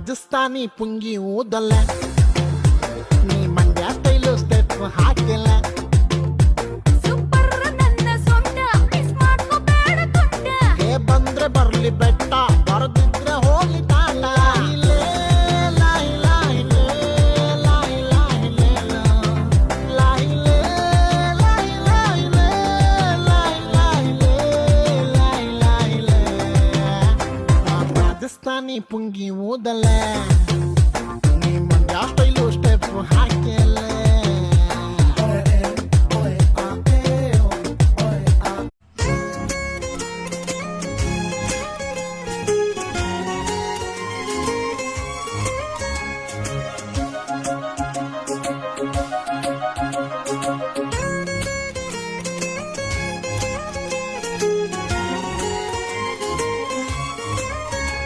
ರಾಜಸ್ಥಾನಿ ಪುಂಗಿ ಊದಲ್ಲ ನೀ Mandya style step ಹಾಕಿಲ್ಲ super ನನ್ನ ಸೊಂಟ ಮಿಸ್ ಮಾಡ್ಕೋಬೇಡ ತುಂಟ ಹೇ ಬಂದ್ರೆ ಬರ್ಲಿ ಬೆಟ್ಟ ಬರದಿದ್ರೆ ಹೋಗ್ಲಿ ತಾಳ ರಾಜಸ್ಥಾನಿ ಪುಂಗಿ ಊದಲ್ಲ ನೀ ಮಂಡ್ಯ ಸ್ಟೈಲು ಸ್ಟೆಪ್ ಹಾಕಿ